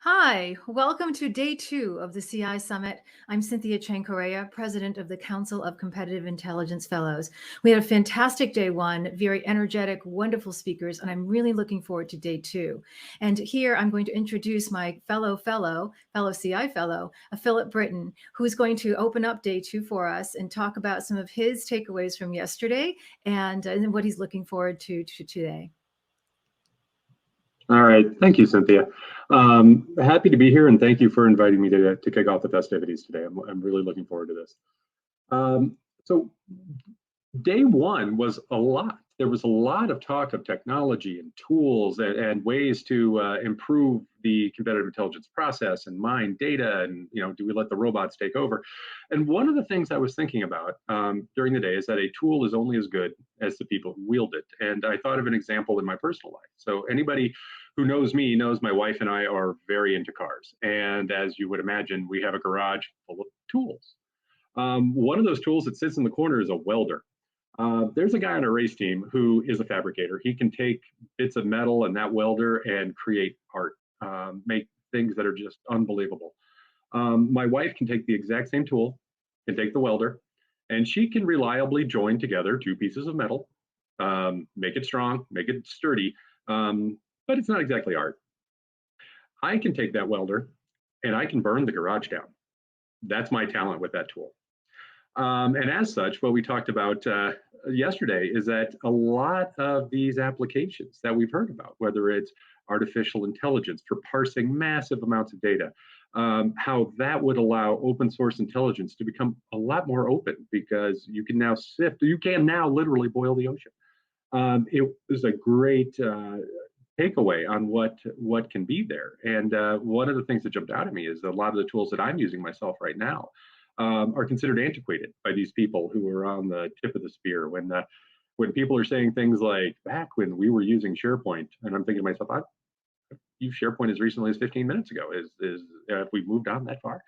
Hi, welcome to day 2 of the CI Summit. I'm Cynthia Chang Correa, president of the Council of Competitive Intelligence Fellows. We had a fantastic day 1, very energetic, wonderful speakers, and I'm really looking forward to day 2. And here I'm going to introduce my fellow CI fellow, Philip Britton, who's going to open up day 2 for us and talk about some of his takeaways from yesterday and what he's looking forward to today. All right. Thank you, Cynthia. Happy to be here, and thank you for inviting me to kick off the festivities today. I'm really looking forward to this. So day 1 was a lot. There was a lot of talk of technology and tools and ways to improve the competitive intelligence process and mine data, and do we let the robots take over? And one of the things I was thinking about during the day is that a tool is only as good as the people who wield it. And I thought of an example in my personal life. So anybody who knows me knows my wife and I are very into cars. And as you would imagine, we have a garage full of tools. One of those tools that sits in the corner is a welder. There's a guy on a race team who is a fabricator. He can take bits of metal and that welder and create art, make things that are just unbelievable. My wife can take the exact same tool, can take the welder, and she can reliably join together 2 pieces of metal, make it strong, make it sturdy, but it's not exactly art. I can take that welder and I can burn the garage down. That's my talent with that tool. And as such, what we talked about yesterday is that a lot of these applications that we've heard about, whether it's artificial intelligence for parsing massive amounts of data, how that would allow open source intelligence to become a lot more open, because you can now literally boil the ocean. It was a great takeaway on what can be there. And one of the things that jumped out at me is that a lot of the tools that I'm using myself right now are considered antiquated by these people who are on the tip of the spear. When people are saying things like, back when we were using SharePoint, and I'm thinking to myself, I've used SharePoint as recently as 15 minutes ago. If we've moved on that far?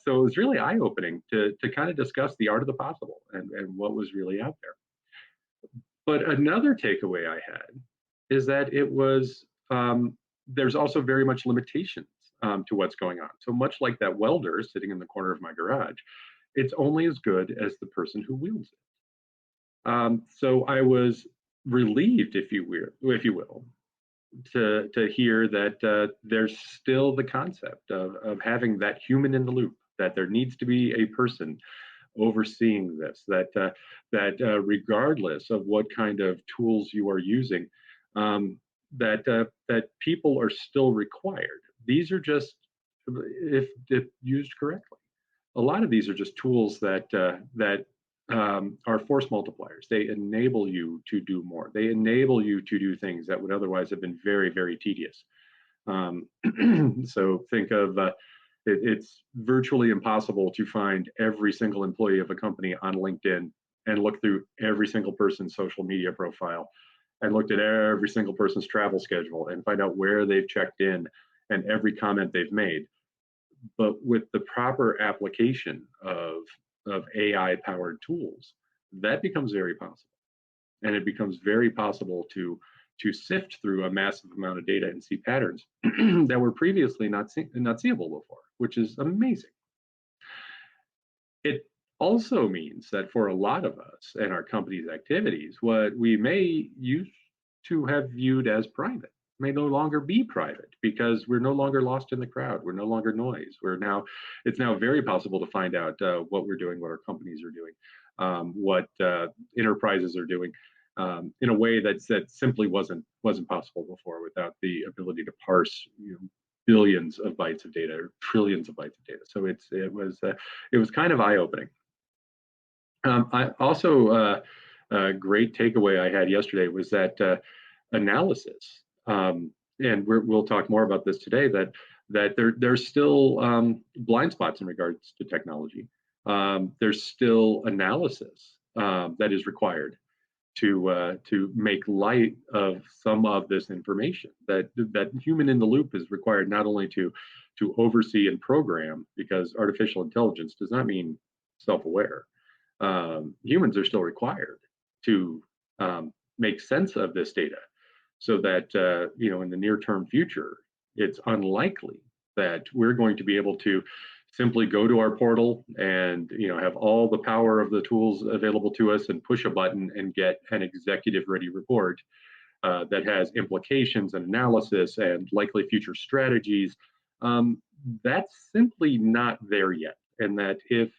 So it was really eye-opening to kind of discuss the art of the possible and what was really out there. But another takeaway I had is that there's also very much limitations to what's going on. So much like that welder sitting in the corner of my garage, it's only as good as the person who wields it. So I was relieved, if you will, to hear that there's still the concept of having that human in the loop, that there needs to be a person overseeing this, that regardless of what kind of tools you are using, that people are still required. These are just, if used correctly, a lot of these are just tools that are force multipliers. They enable you to do more. They enable you to do things that would otherwise have been very, very tedious. So think of it's virtually impossible to find every single employee of a company on LinkedIn and look through every single person's social media profile and looked at every single person's travel schedule and find out where they've checked in and every comment they've made. But with the proper application of AI powered tools, that becomes very possible. And it becomes very possible to sift through a massive amount of data and see patterns that were previously not seeable before, which is amazing. It also means that for a lot of us and our company's activities, what we may used to have viewed as private may no longer be private, because we're no longer lost in the crowd. We're no longer noise. It's now very possible to find out what we're doing, what our companies are doing, what enterprises are doing, in a way that simply wasn't possible before, without the ability to parse billions of bytes of data or trillions of bytes of data. So it was kind of eye-opening. I also a great takeaway I had yesterday was that analysis, and we'll talk more about this today, that there's still blind spots in regards to technology. There's still analysis that is required to make light of some of this information. That human in the loop is required, not only to oversee and program, because artificial intelligence does not mean self-aware. Humans are still required to make sense of this data, so that in the near term future, it's unlikely that we're going to be able to simply go to our portal and have all the power of the tools available to us and push a button and get an executive ready report that has implications and analysis and likely future strategies. That's simply not there yet. And that if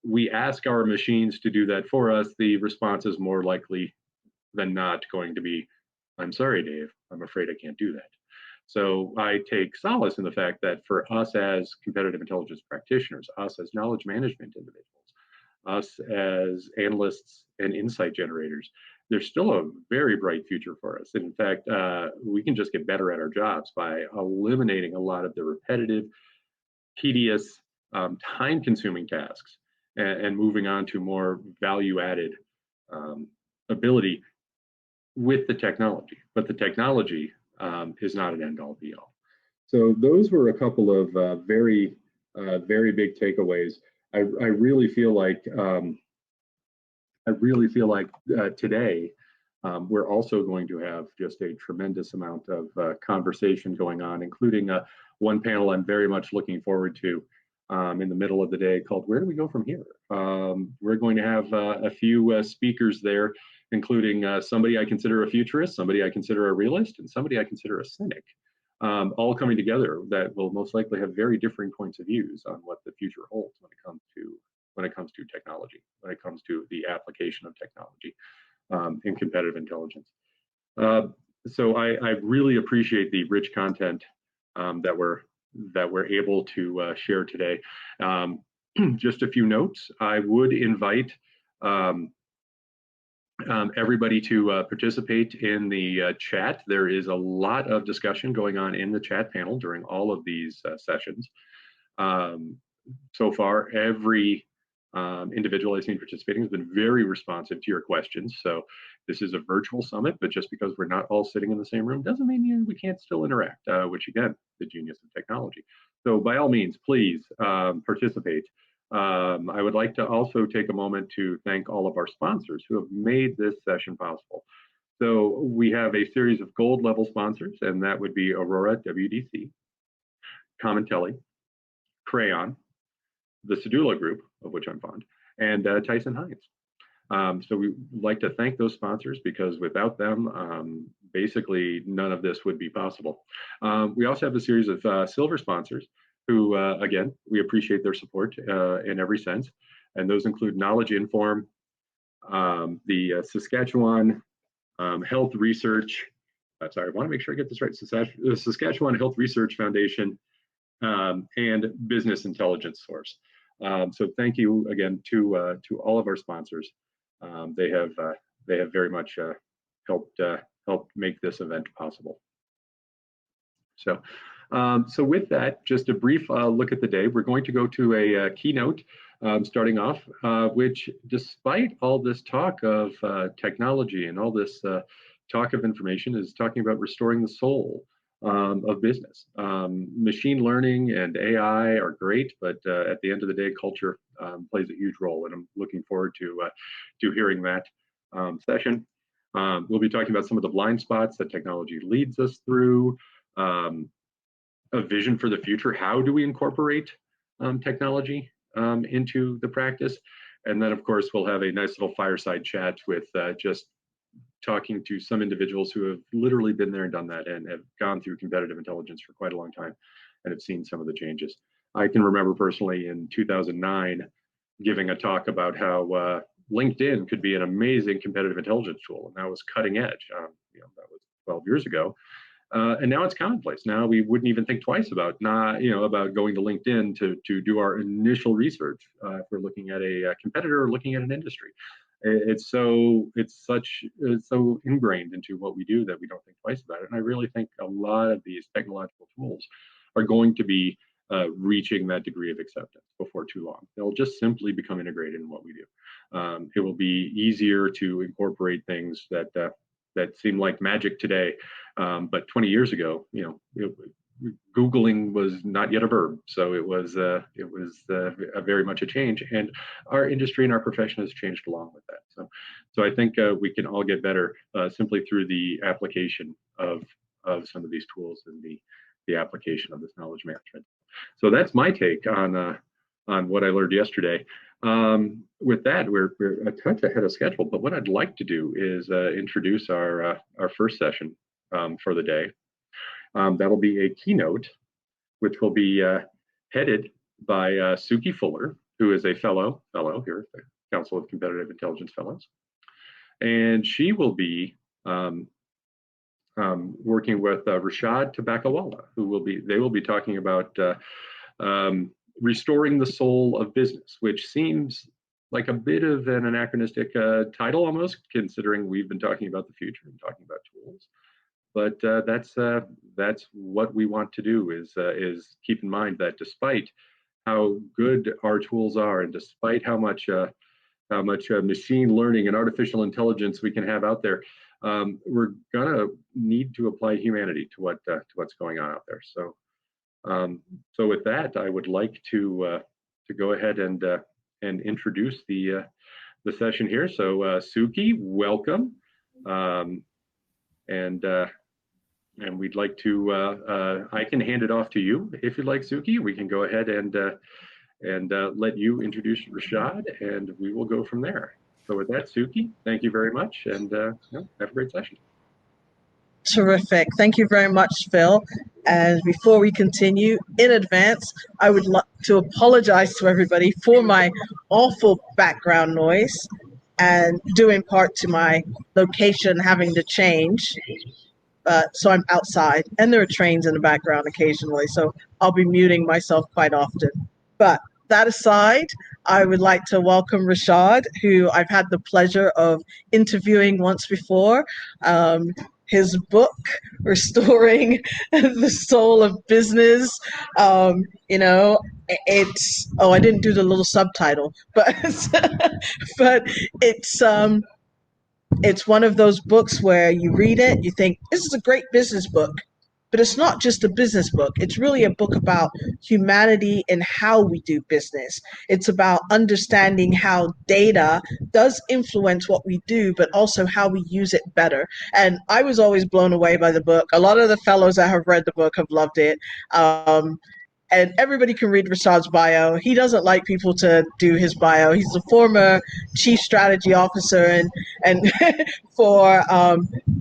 we ask our machines to do that for us, the response is more likely than not going to be, I'm sorry, Dave, I'm afraid I can't do that. So I take solace in the fact that for us as competitive intelligence practitioners, us as knowledge management individuals, us as analysts and insight generators, there's still a very bright future for us. And in fact, we can just get better at our jobs by eliminating a lot of the repetitive, tedious, time-consuming tasks and moving on to more value-added ability with the technology. But the technology is not an end-all be-all. So those were a couple of very big takeaways. I really feel like today we're also going to have just a tremendous amount of conversation going on, including one panel I'm very much looking forward to in the middle of the day called "Where do we go from here?" We're going to have a few speakers there, including somebody I consider a futurist, somebody I consider a realist, and somebody I consider a cynic, all coming together that will most likely have very differing points of views on what the future holds when it comes to technology, when it comes to the application of technology in competitive intelligence. So I really appreciate the rich content that we're able to share today. Just a few notes. I would invite everybody to participate in the chat. There is a lot of discussion going on in the chat panel during all of these sessions. So far, every individual I've seen participating has been very responsive to your questions. So this is a virtual summit, but just because we're not all sitting in the same room doesn't mean we can't still interact, which again, the genius of technology. So by all means, please participate. I would like to also take a moment to thank all of our sponsors who have made this session possible. So we have a series of gold level sponsors, and that would be Aurora WDC, Commentelli, Crayon, the Sedula Group, of which I'm fond, and Tyson Hines. So we'd like to thank those sponsors because without them, basically none of this would be possible. We also have a series of silver sponsors who, again, we appreciate their support in every sense. And those include Knowledge Inform, the Saskatchewan Health Research, sorry, I want to make sure I get this right, the Saskatchewan Health Research Foundation, and Business Intelligence Source. So thank you again to all of our sponsors. They have very much helped make this event possible. So with that, just a brief look at the day. We're going to go to a keynote starting off, which despite all this talk of technology and all this talk of information is talking about restoring the soul of business. Machine learning and AI are great, but at the end of the day, culture plays a huge role, and I'm looking forward to hearing that session. We'll be talking about some of the blind spots that technology leads us through, a vision for the future. How do we incorporate technology into the practice? And then, of course, we'll have a nice little fireside chat with just talking to some individuals who have literally been there and done that and have gone through competitive intelligence for quite a long time and have seen some of the changes. I can remember personally in 2009 giving a talk about how LinkedIn could be an amazing competitive intelligence tool, and that was cutting edge. That was 12 years ago. And now it's commonplace. Now we wouldn't even think twice about about going to LinkedIn to do our initial research if we're looking at a competitor or looking at an industry. It's so ingrained into what we do that we don't think twice about it. And I really think a lot of these technological tools are going to be reaching that degree of acceptance before too long. They'll just simply become integrated in what we do. It will be easier to incorporate things that seem like magic today, but 20 years ago, Googling was not yet a verb, so it was very much a change, and our industry and our profession has changed along with that. So I think we can all get better simply through the application of some of these tools and the application of this knowledge management. So that's my take on what I learned yesterday. With that, we're a touch ahead of schedule, but what I'd like to do is introduce our first session for the day. That'll be a keynote, which will be headed by Suki Fuller, who is a fellow here at the Council of Competitive Intelligence Fellows. And she will be working with Rashad Tobaccowala, they will be talking about restoring the soul of business, which seems like a bit of an anachronistic title almost, considering we've been talking about the future and talking about tools. But that's what we want to do is keep in mind that despite how good our tools are, and despite how much machine learning and artificial intelligence we can have out there, we're gonna need to apply humanity to what's going on out there. So, so with that, I would like to go ahead and introduce the session here. So, Suki, welcome, and we'd like to. I can hand it off to you if you'd like, Suki. We can go ahead and let you introduce Rashad, and we will go from there. So with that, Suki, thank you very much, and have a great session. Terrific. Thank you very much, Phil. And before we continue, in advance, I would like to apologize to everybody for my awful background noise, and due in part to my location having to change. So I'm outside, and there are trains in the background occasionally, so I'll be muting myself quite often. But that aside, I would like to welcome Rashad, who I've had the pleasure of interviewing once before. His book, Restoring the Soul of Business, it's, I didn't do the little subtitle, but but it's one of those books where you read it, you think, this is a great business book. But it's not just a business book. It's really a book about humanity and how we do business. It's about understanding how data does influence what we do, but also how we use it better. And I was always blown away by the book. A lot of the fellows that have read the book have loved it. And everybody can read Rashad's bio. He doesn't like people to do his bio. He's a former chief strategy officer and for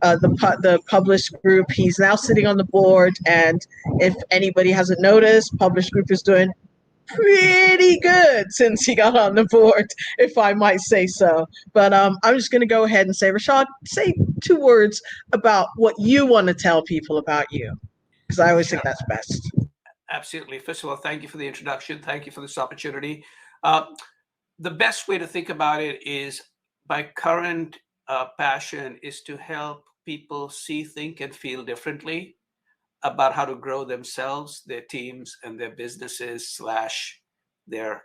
the Publish Group. He's now sitting on the board. And if anybody hasn't noticed, Publish Group is doing pretty good since he got on the board, if I might say so. But I'm just going to go ahead and say, Rashad, say 2 words about what you want to tell people about you, because I always think that's best. Absolutely. First of all, thank you for the introduction. Thank you for this opportunity. The best way to think about it is my current passion is to help people see, think, and feel differently about how to grow themselves, their teams, and their businesses / their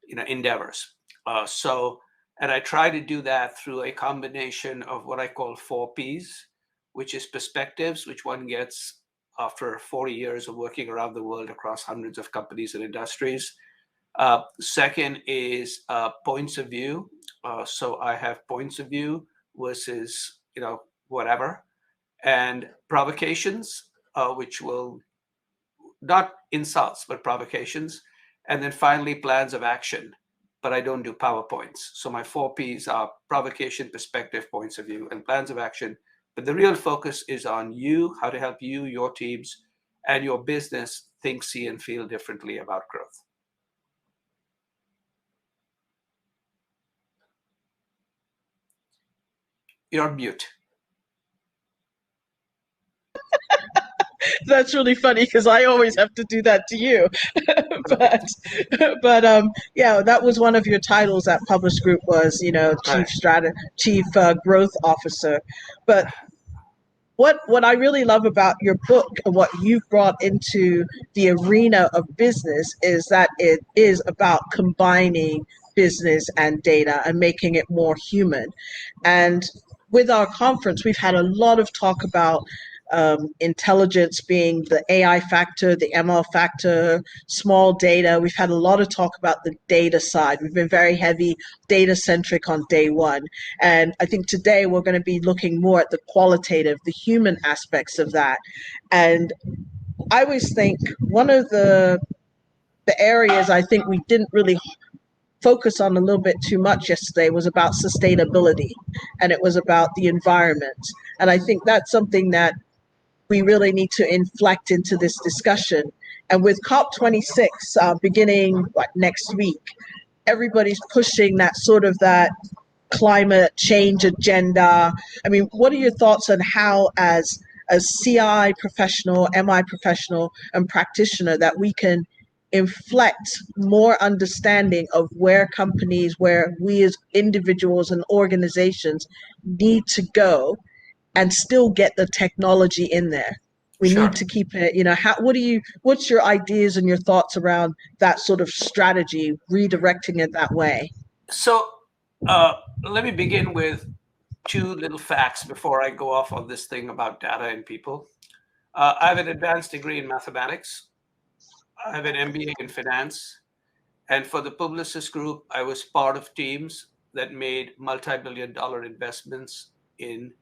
endeavors. And I try to do that through a combination of what I call 4 Ps, which is perspectives, which one gets after 40 years of working around the world across hundreds of companies and industries. Second is points of view. So I have points of view versus, whatever. And provocations, which will, not insults, but provocations. And then finally, plans of action. But I don't do PowerPoints. So my 4 Ps are provocation, perspective, points of view, and plans of action. But the real focus is on you, how to help you, your teams, and your business think, see, and feel differently about growth. You're on mute. That's really funny because I always have to do that to you. but yeah, that was one of your titles at Publish Group was, chief growth officer. But what I really love about your book and what you've brought into the arena of business is that it is about combining business and data and making it more human. And with our conference, we've had a lot of talk about intelligence being the AI factor, the ML factor, small data. We've had a lot of talk about the data side. We've been very heavy data centric on day one. And I think today we're going to be looking more at the qualitative, the human aspects of that. And I always think one of the areas I think we didn't really focus on a little bit too much yesterday was about sustainability, and it was about the environment. And I think that's something that we really need to inflect into this discussion. And with COP26 beginning next week, everybody's pushing that climate change agenda. I mean, what are your thoughts on how, as a CI professional, MI professional, and practitioner, that we can inflect more understanding of where companies, where we as individuals and organizations need to go and still get the technology in there? We Sure. need to keep it, what's your ideas and your thoughts around that sort of strategy, redirecting it that way? So let me begin with two little facts before I go off on this thing about data and people. I have an advanced degree in mathematics. I have an MBA in finance. And for the Publicis Group, I was part of teams that made multi-billion-dollar investments in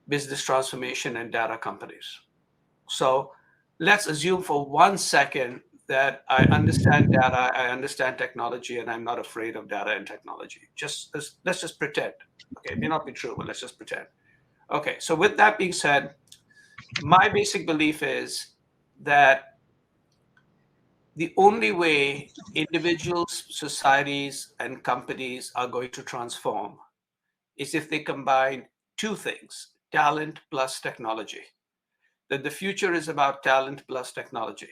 business transformation and data companies. So let's assume for 1 second that I understand data, I understand technology, and I'm not afraid of data and technology. Let's just pretend. Okay, it may not be true, but let's just pretend. Okay, so with that being said, my basic belief is that the only way individuals, societies, and companies are going to transform is if they combine two things: talent plus technology. That the future is about talent plus technology.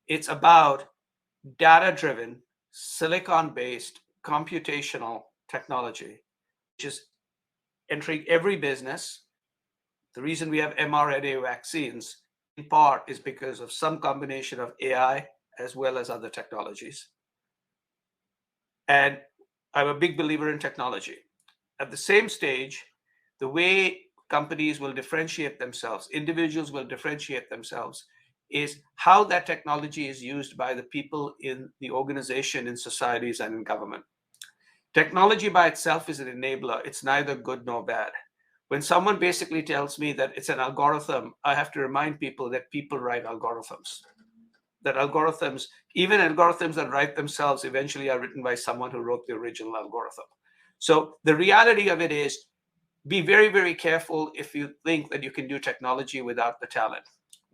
It's about data-driven, silicon-based, computational technology, which is entering every business. The reason we have mRNA vaccines, in part, is because of some combination of AI as well as other technologies. And I'm a big believer in technology. At the same stage, the way companies will differentiate themselves, individuals will differentiate themselves, is how that technology is used by the people in the organization, in societies, and in government. Technology by itself is an enabler. It's neither good nor bad. When someone basically tells me that it's an algorithm, I have to remind people that people write algorithms. That algorithms, even algorithms that write themselves, eventually are written by someone who wrote the original algorithm. So the reality of it is, be very, very careful if you think that you can do technology without the talent.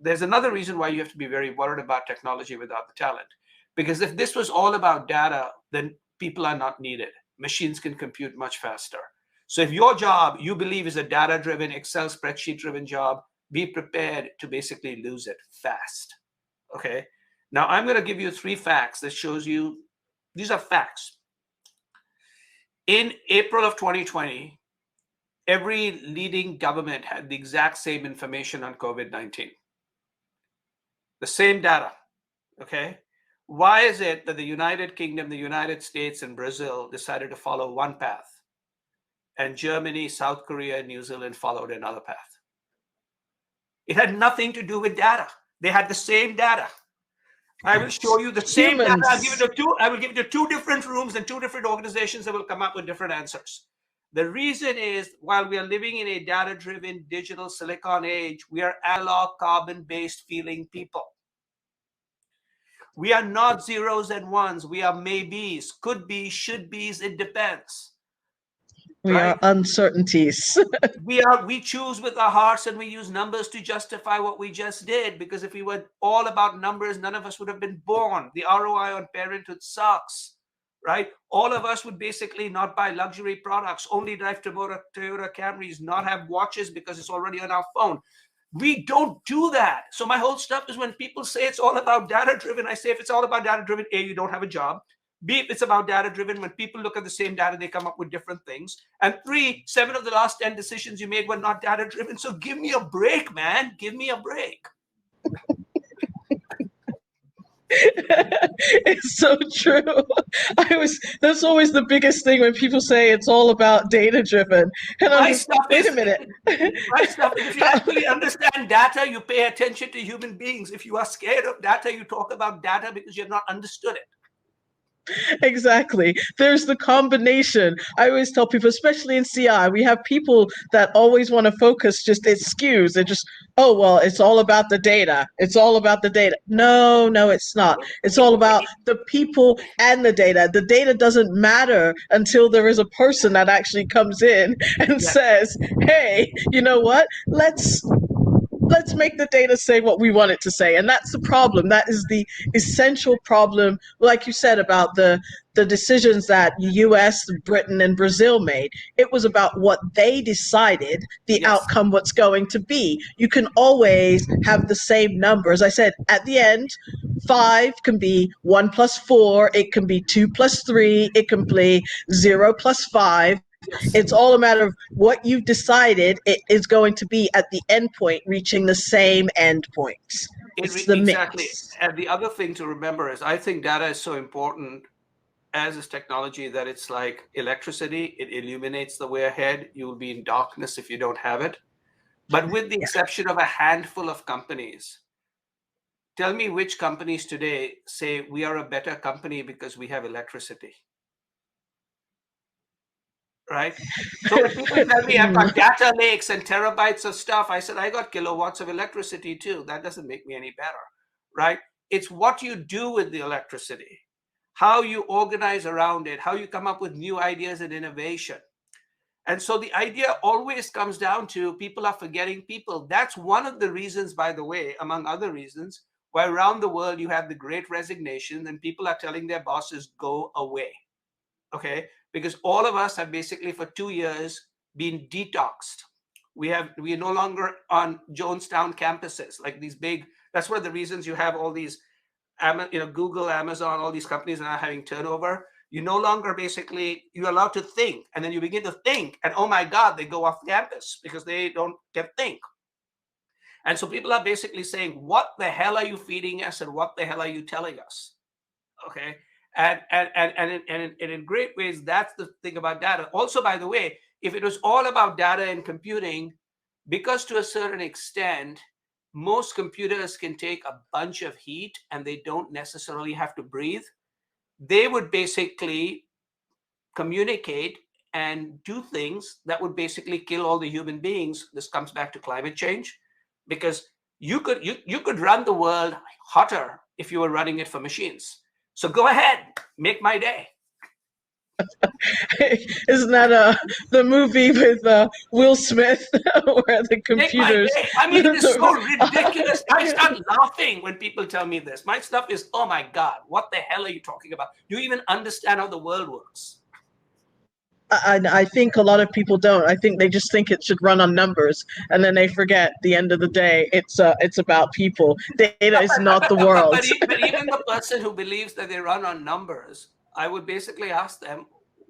There's another reason why you have to be very worried about technology without the talent. Because if this was all about data, then people are not needed. Machines can compute much faster. So if your job, you believe, is a data-driven, Excel spreadsheet-driven job, be prepared to basically lose it fast. Okay? Now, I'm going to give you 3 facts that shows you, these are facts. In April of 2020, every leading government had the exact same information on COVID-19. The same data, okay? Why is it that the United Kingdom, the United States, and Brazil decided to follow one path, and Germany, South Korea, and New Zealand followed another path? It had nothing to do with data. They had the same data. I will show you the same data. I will give it to 2 different rooms and 2 different organizations that will come up with different answers. The reason is, while we are living in a data-driven digital silicon age, we are analog, carbon-based feeling people. We are not zeros and ones. We are maybes, could be, should be's. It depends. We are uncertainties. we choose with our hearts, and we use numbers to justify what we just did. Because if we were all about numbers, none of us would have been born. The ROI on parenthood sucks. Right? All of us would basically not buy luxury products, only drive Toyota Camrys, not have watches because it's already on our phone. We don't do that. So my whole stuff is, when people say it's all about data-driven, I say, if it's all about data-driven, A, you don't have a job. B, if it's about data-driven, when people look at the same data, they come up with different things. And 3, 7 of the last 10 decisions you made were not data-driven. So give me a break, man. Give me a break. It's so true. That's always the biggest thing when people say it's all about data driven. And I'm just, wait a minute. My stuff is, if you actually understand data, you pay attention to human beings. If you are scared of data, you talk about data because you have not understood it. Exactly. There's the combination. I always tell people, especially in CI, we have people that always want to focus just it skews. They're just, oh, well, it's all about the data. It's all about the data. No, no, it's not. It's all about the people and the data. The data doesn't matter until there is a person that actually comes in and says, hey, you know what? Let's make the data say what we want it to say. And that's the problem. That is the essential problem, like you said, about the decisions that US, Britain, and Brazil made. It was about what they decided the outcome what's going to be. You can always have the same number. As I said, at the end, 5 can be 1 plus 4, it can be 2 plus 3, it can be 0 plus 5. It's all a matter of what you've decided it is going to be at the end point, reaching the same end points. It's the exactly. mix. And the other thing to remember is I think data is so important, as is technology, that it's like electricity. It illuminates the way ahead. You will be in darkness if you don't have it. But with the exception of a handful of companies, tell me which companies today say we are a better company because we have electricity. Right? So when people tell me I've got data lakes and terabytes of stuff, I said, I got kilowatts of electricity too. That doesn't make me any better, right? It's what you do with the electricity, how you organize around it, how you come up with new ideas and innovation. And so the idea always comes down to people are forgetting people. That's one of the reasons, by the way, among other reasons, why around the world you have the great resignation and people are telling their bosses, go away. Okay, because all of us have basically for 2 years been detoxed. We are no longer on Jonestown campuses like these big. That's one of the reasons you have all these, Google, Amazon, all these companies that are having turnover. You no longer basically, you're allowed to think, and then you begin to think, and oh my God, they go off campus because they don't get think. And so people are basically saying, what the hell are you feeding us, and what the hell are you telling us? Okay. And in great ways, that's the thing about data. Also, by the way, if it was all about data and computing, because to a certain extent, most computers can take a bunch of heat and they don't necessarily have to breathe, they would basically communicate and do things that would basically kill all the human beings. This comes back to climate change, because you could run the world hotter if you were running it for machines. So go ahead, make my day. Isn't that the movie with Will Smith where the computers? Make my day. I mean, it is so ridiculous. I start laughing when people tell me this. My stuff is, oh my God, what the hell are you talking about? Do you even understand how the world works? I think a lot of people don't. I think they just think it should run on numbers, and then they forget. At the end of the day, it's about people. Data is not the world. But even the person who believes that they run on numbers, I would basically ask them,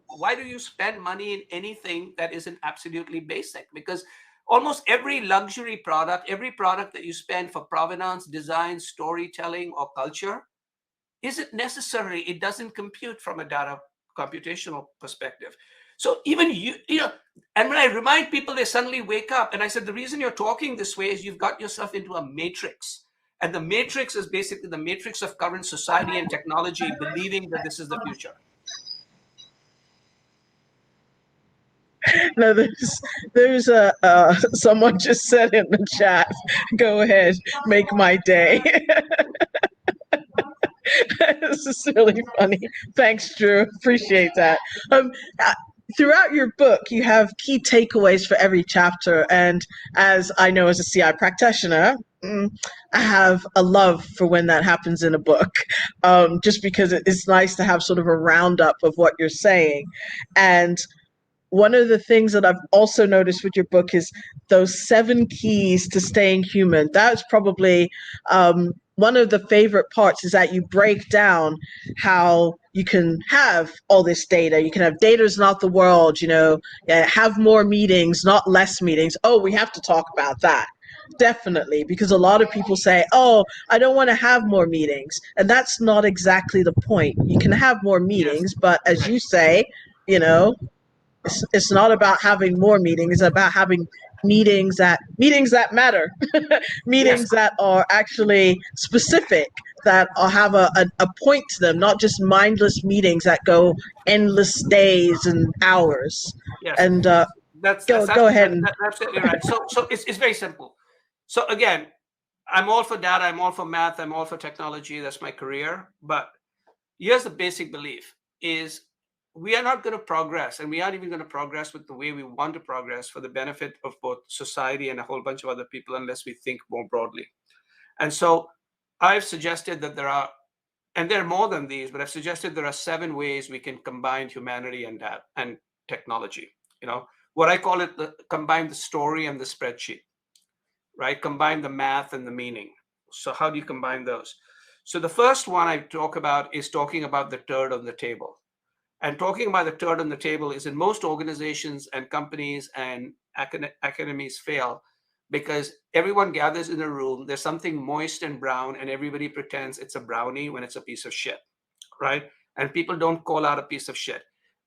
why do you spend money in anything that isn't absolutely basic? Because almost every luxury product, every product that you spend for provenance, design, storytelling, or culture, isn't necessary. It doesn't compute from a data computational perspective. So even and when I remind people, they suddenly wake up. And I said, the reason you're talking this way is you've got yourself into a matrix. And the matrix is basically the matrix of current society and technology, believing that this is the future. No, there's someone just said in the chat, go ahead, make my day. This is really funny. Thanks, Drew. Appreciate that. Throughout your book, you have key takeaways for every chapter. And as I know as a CI practitioner, I have a love for when that happens in a book, just because it's nice to have sort of a roundup of what you're saying. And one of the things that I've also noticed with your book is those 7 keys to staying human. That's probably one of the favorite parts, is that you break down how you can have all this data. You can have data is not the world, have more meetings, not less meetings. Oh, we have to talk about that. Definitely, because a lot of people say, oh, I don't want to have more meetings. And that's not exactly the point. You can have more meetings, but as you say, it's not about having more meetings. It's about having meetings that matter, meetings that are actually specific that have a point to them, not just mindless meetings that go endless days and hours. Yes. And That's go ahead. that's absolutely right. So it's very simple. So again, I'm all for data, I'm all for math, I'm all for technology. That's my career. But here's the basic belief is we are not going to progress, and we aren't even going to progress with the way we want to progress for the benefit of both society and a whole bunch of other people unless we think more broadly. And so I've suggested that there are, and there are more than these, but I've suggested there are 7 ways we can combine humanity and technology. You know, what I call it, combine the story and the spreadsheet, right? Combine the math and the meaning. So how do you combine those? So the first one I talk about is talking about the turd on the table. And talking about the turd on the table is in most organizations and companies and academies fail because everyone gathers in a room, there's something moist and brown, and everybody pretends it's a brownie when it's a piece of shit, right? And people don't call out a piece of shit.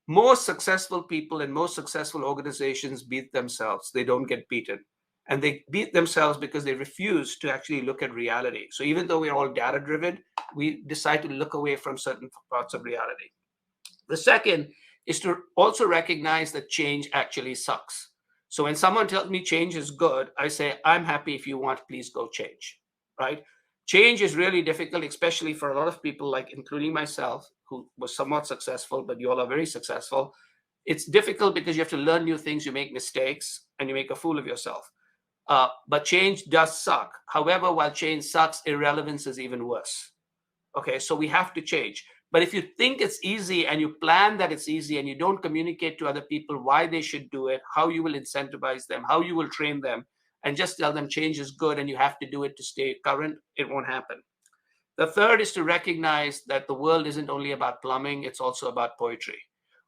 Most successful people in most successful organizations beat themselves. They don't get beaten. And they beat themselves because they refuse to actually look at reality. So even though we're all data driven, we decide to look away from certain parts of reality. The second is to also recognize that change actually sucks. So when someone tells me change is good, I say, I'm happy. If you want, please go change, right? Change is really difficult, especially for a lot of people, like including myself, who was somewhat successful, but you all are very successful. It's difficult because you have to learn new things, you make mistakes, and you make a fool of yourself. But change does suck. However, while change sucks, irrelevance is even worse. Okay, so we have to change. But if you think it's easy and you plan that it's easy and you don't communicate to other people why they should do it, how you will incentivize them, how you will train them, and just tell them change is good and you have to do it to stay current, it won't happen. The third is to recognize that the world isn't only about plumbing, it's also about poetry.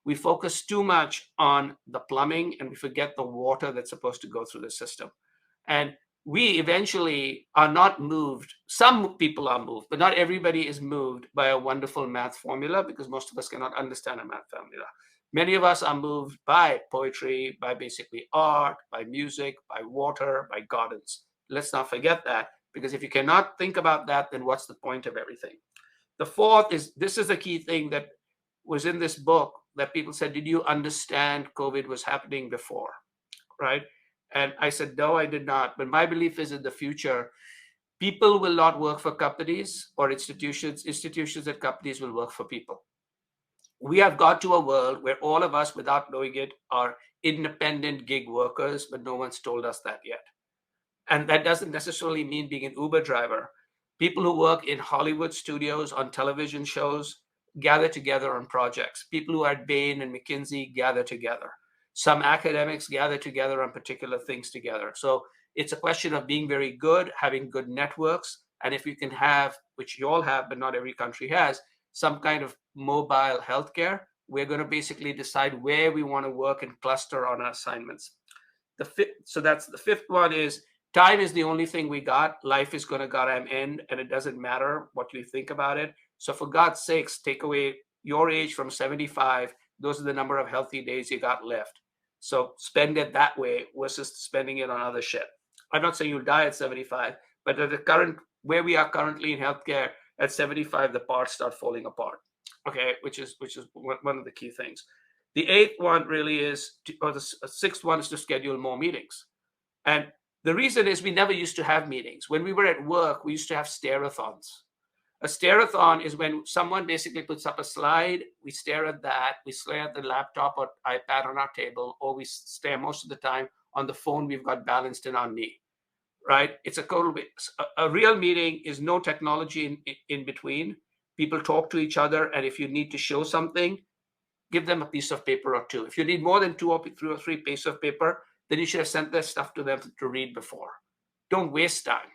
We focus too much on the plumbing and we forget the water that's supposed to go through the system. And we eventually are not moved. Some people are moved, but not everybody is moved by a wonderful math formula because most of us cannot understand a math formula. Many of us are moved by poetry, by basically art, by music, by water, by gardens. Let's not forget that, because if you cannot think about that, then what's the point of everything? The fourth is, this is the key thing that was in this book that people said, did you understand COVID was happening before, right? And I said, no, I did not. But my belief is in the future, people will not work for companies or institutions. Institutions and companies will work for people. We have got to a world where all of us, without knowing it, are independent gig workers, but no one's told us that yet. And that doesn't necessarily mean being an Uber driver. People who work in Hollywood studios, on television shows, gather together on projects. People who are at Bain and McKinsey gather together. Some academics gather together on particular things together. So it's a question of being very good, having good networks. And if you can have, which you all have, but not every country has, some kind of mobile healthcare, we're going to basically decide where we want to work and cluster on our assignments. So that's the fifth one is time is the only thing we got. Life is going to goddamn end, and it doesn't matter what you think about it. So for God's sakes, take away your age from 75. Those are the number of healthy days you got left. So spend it that way versus spending it on other shit. I'm not saying you'll die at 75, but at the current, where we are currently in healthcare, at 75, the parts start falling apart. Okay, which is one of the key things. The eighth one really is, or the sixth one is to schedule more meetings. And the reason is we never used to have meetings. When we were at work, we used to have stare-a-thons. A stare-a-thon is when someone basically puts up a slide, we stare at that, we stare at the laptop or iPad on our table, or we stare most of the time on the phone we've got balanced in our knee, right? It's a real meeting is no technology in between. People talk to each other, and if you need to show something, give them a piece of paper or two. If you need more than 2 or 3 or 3 pieces of paper, then you should have sent that stuff to them to read before. Don't waste time.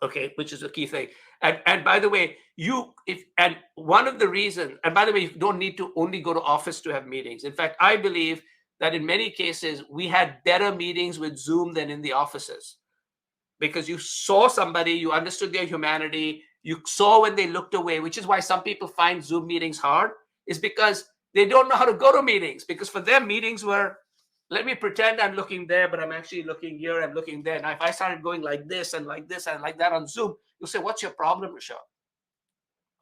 Okay, which is a key thing. And by the way, one of the reasons, and by the way, you don't need to only go to office to have meetings. In fact, I believe that in many cases, we had better meetings with Zoom than in the offices, because you saw somebody, you understood their humanity, you saw when they looked away, which is why some people find Zoom meetings hard, is because they don't know how to go to meetings, because for them, meetings were, let me pretend I'm looking there, but I'm actually looking here, I'm looking there. Now, if I started going like this and like this and like that on Zoom, you'll say, what's your problem, Rishad?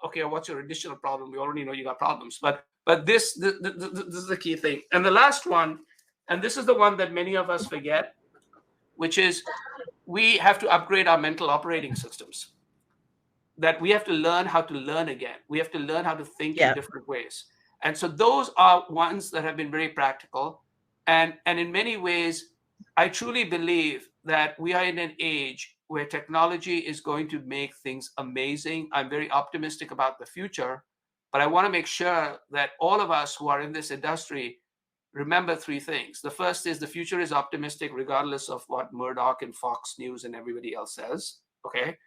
Okay, what's your additional problem? We already know you got problems, but this is the key thing. And the last one, and this is the one that many of us forget, which is we have to upgrade our mental operating systems. That we have to learn how to learn again. We have to learn how to think in Yeah. different ways. And so those are ones that have been very practical. And in many ways, I truly believe that we are in an age where technology is going to make things amazing. I'm very optimistic about the future, but I want to make sure that all of us who are in this industry remember three things. The first is the future is optimistic, regardless of what Murdoch and Fox News and everybody else says. Okay.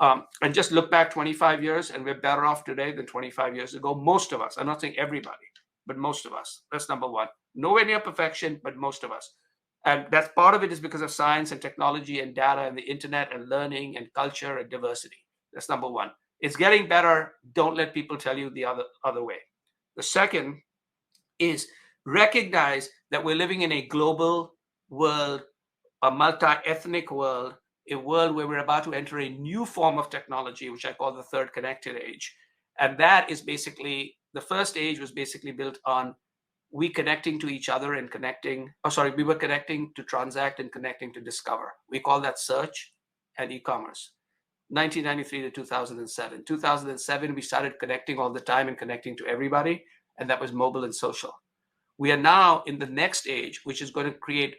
And just look back 25 years, and we're better off today than 25 years ago. Most of us, I'm not saying everybody, but most of us. That's number one. Nowhere near perfection, but most of us. And that's part of it is because of science and technology and data and the internet and learning and culture and diversity. That's number one. It's getting better. Don't let people tell you the other way. The second is recognize that we're living in a global world, a multi-ethnic world, a world where we're about to enter a new form of technology, which I call the third connected age. And that is basically, the first age was basically built on we connecting to each other and we were connecting to transact and connecting to discover. We call that search and e-commerce. 1993 to 2007. 2007, we started connecting all the time and connecting to everybody, and that was mobile and social. We are now in the next age, which is going to create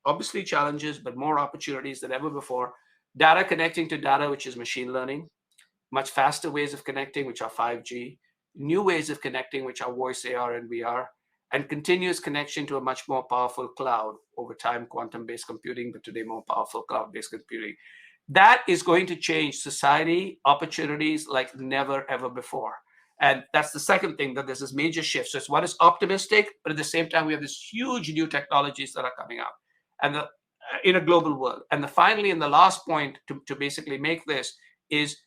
obviously challenges, but more opportunities than ever before. Data connecting to data, which is machine learning, much faster ways of connecting, which are 5G, new ways of connecting, which are voice, AR, and VR, and continuous connection to a much more powerful cloud, over time, quantum-based computing, but today more powerful cloud-based computing. That is going to change society, opportunities like never, ever before. And that's the second thing, that there's this major shift. So it's one is optimistic, but at the same time, we have this huge new technologies that are coming out and in a global world. And finally, and the last point to basically make this is,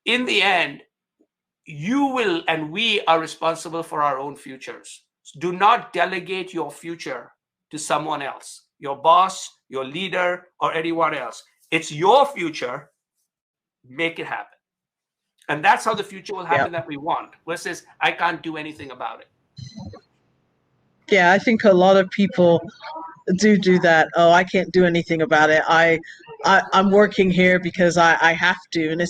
in the end, you will and we are responsible for our own futures. Do not delegate your future to someone else, your boss, your leader, or anyone else. It's your future. Make it happen. And that's how the future will happen that we want, versus I can't do anything about it. Yeah, I think a lot of people do that. Oh, I can't do anything about it. I'm working here because I have to. And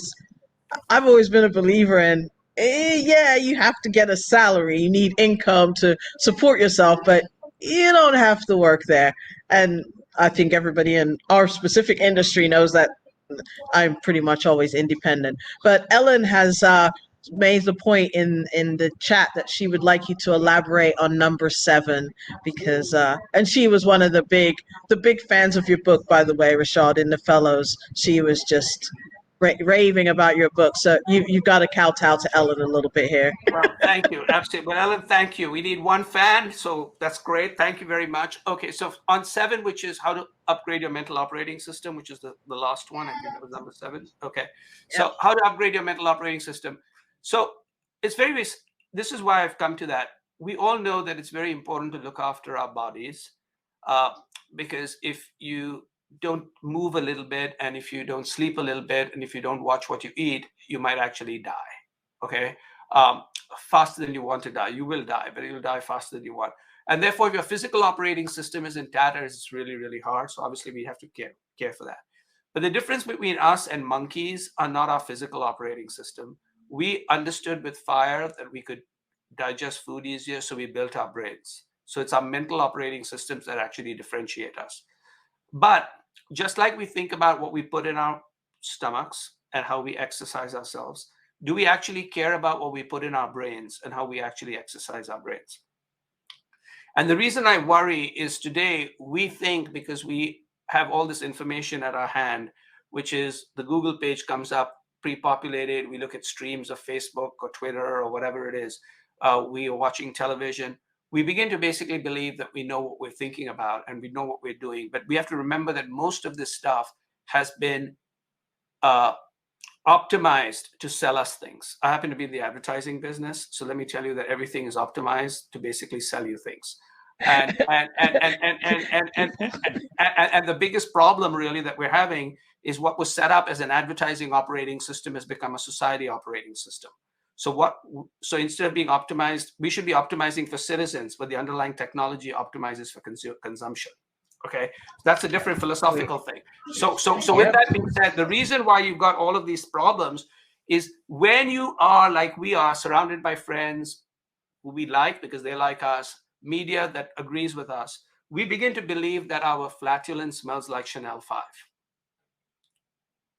I've always been a believer in, yeah, you have to get a salary. You need income to support yourself, but you don't have to work there. And I think everybody in our specific industry knows that I'm pretty much always independent. But Ellen has made the point in the chat that she would like you to elaborate on number 7, because and she was one of the big fans of your book, by the way, Rashad, in the fellows. She was just raving about your book. So you've got to kowtow to Ellen a little bit here. Well, thank you. Absolutely. Well, Ellen, thank you. We need one fan, so that's great. Thank you very much. Okay, so on 7, which is how to upgrade your mental operating system, which is the last one. I think that was number 7. Okay, so Yep. how to upgrade your mental operating system. So it's this is why I've come to that. We all know that it's very important to look after our bodies, because if you don't move a little bit, and if you don't sleep a little bit, and if you don't watch what you eat, you might actually die. Okay. Faster than you want to die. You will die, but you'll die faster than you want. And therefore, if your physical operating system is in tatters, it's really, really hard. So obviously, we have to care for that. But the difference between us and monkeys are not our physical operating system. We understood with fire that we could digest food easier, so we built our brains. So it's our mental operating systems that actually differentiate us. But just like we think about what we put in our stomachs and how we exercise ourselves, do we actually care about what we put in our brains and how we actually exercise our brains? And the reason I worry is today we think, because we have all this information at our hand, which is the Google page comes up pre-populated. We look at streams of Facebook or Twitter or whatever it is. We are watching television. We begin to basically believe that we know what we're thinking about and we know what we're doing. But we have to remember that most of this stuff has been optimized to sell us things. I happen to be in the advertising business, so let me tell you that everything is optimized to basically sell you things. And the biggest problem really that we're having is what was set up as an advertising operating system has become a society operating system. So instead of being optimized, we should be optimizing for citizens, but the underlying technology optimizes for consumption. Okay, that's a different philosophical thing. So with that being said, the reason why you've got all of these problems is when you are like we are, surrounded by friends who we like because they like us, media that agrees with us, we begin to believe that our flatulence smells like Chanel 5.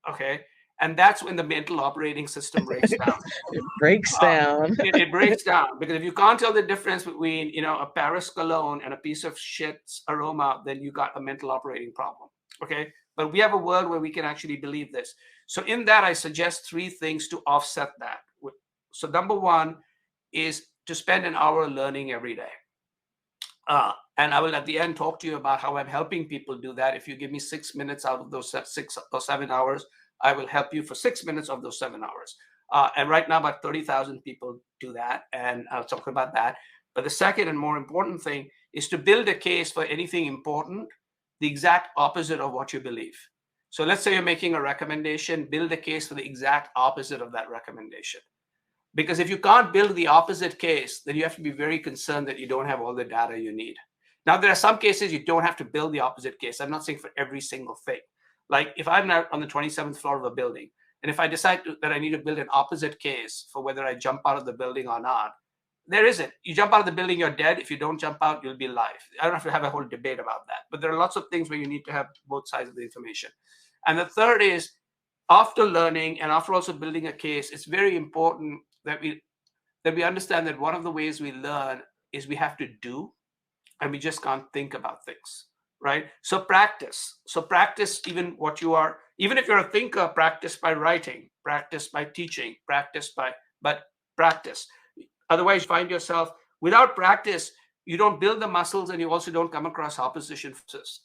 Okay, and that's when the mental operating system breaks down. It breaks down. It breaks down, because if you can't tell the difference between, a Paris cologne and a piece of shit's aroma, then you got a mental operating problem. Okay, but we have a world where we can actually believe this. So in that, I suggest 3 things to offset that. So number 1 is to spend an hour learning every day. And I will at the end talk to you about how I'm helping people do that. If you give me 6 minutes out of those 6 or 7 hours, I will help you for 6 minutes of those 7 hours. And right now, about 30,000 people do that, and I'll talk about that. But the second and more important thing is to build a case for anything important, the exact opposite of what you believe. So let's say you're making a recommendation, build a case for the exact opposite of that recommendation. Because if you can't build the opposite case, then you have to be very concerned that you don't have all the data you need. Now, there are some cases you don't have to build the opposite case. I'm not saying for every single thing. Like if I'm now on the 27th floor of a building, and if I decide that I need to build an opposite case for whether I jump out of the building or not, there isn't. You jump out of the building, you're dead. If you don't jump out, you'll be alive. I don't have to have a whole debate about that. But there are lots of things where you need to have both sides of the information. And the third is, after learning and after also building a case, it's very important that we understand that one of the ways we learn is we have to do, and we just can't think about things, right? So practice even what you are, even if you're a thinker, practice by writing, practice by teaching, but practice. Otherwise, you find yourself without practice, you don't build the muscles, and you also don't come across opposition forces,